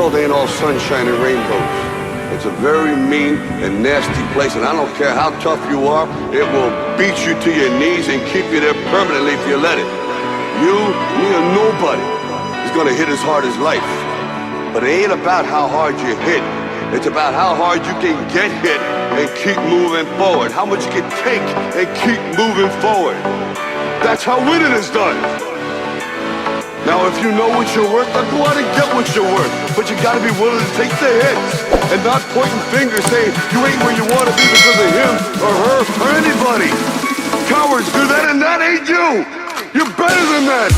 world ain't all sunshine and rainbows. It's a very mean and nasty place, and I don't care how tough you are, it will beat you to your knees and keep you there permanently if you let it. You, me, or nobody is gonna hit as hard as life. But it ain't about how hard you hit. It's about how hard you can get hit and keep moving forward. How much you can take and keep moving forward. That's how winning is done. Now if you know what you're worth, then go out and get what you're worth. But you gotta be willing to take the hits and not pointing fingers saying you ain't where you wanna be because of him or her or anybody. Cowards do that and that ain't you. You're better than that.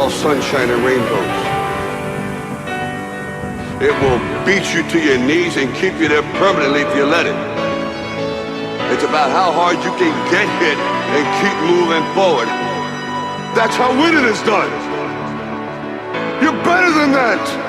Sunshine and rainbows. It will beat you to your knees and keep you there permanently if you let it. It's about how hard you can get hit and keep moving forward. That's how winning is done. You're better than that.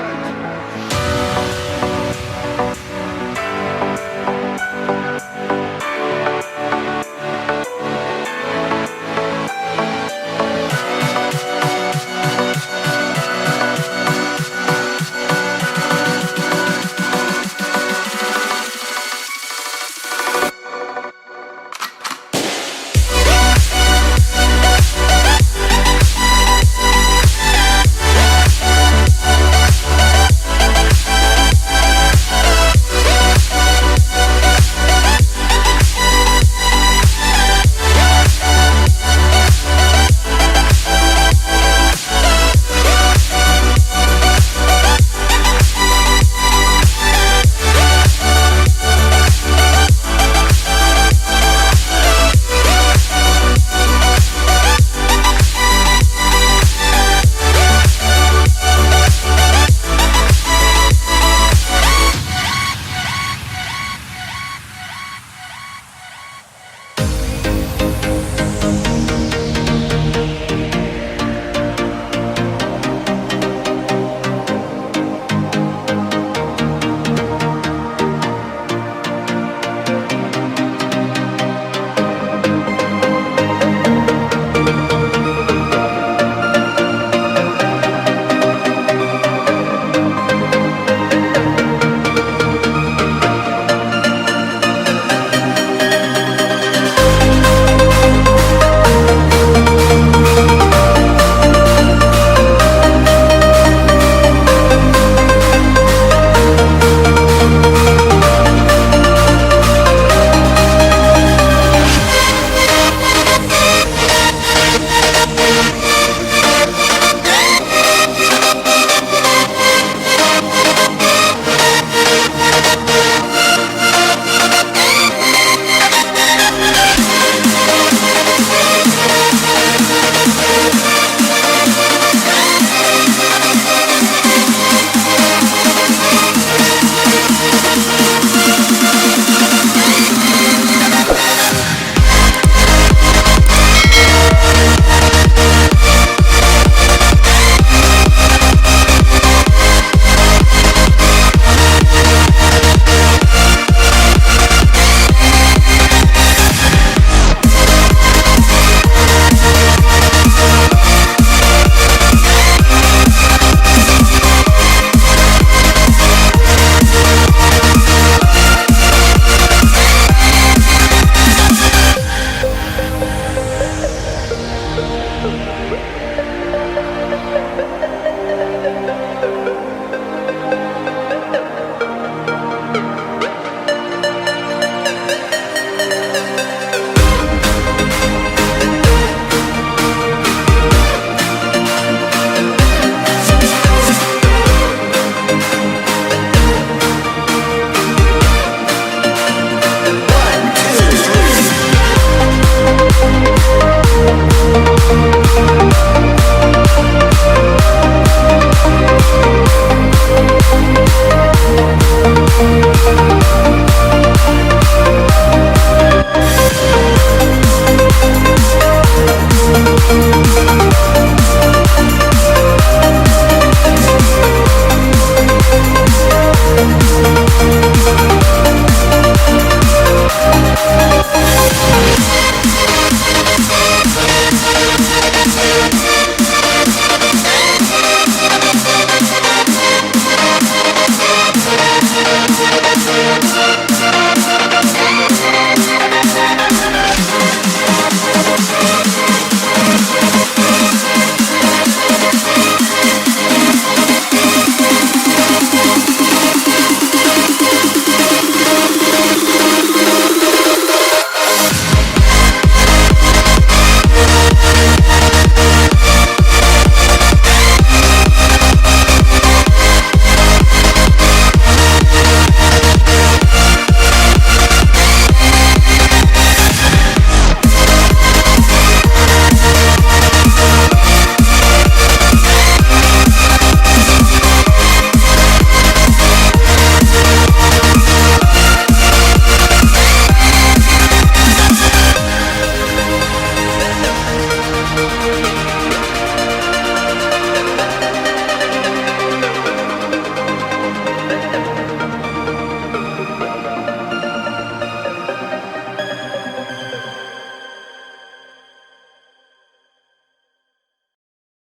Thank you.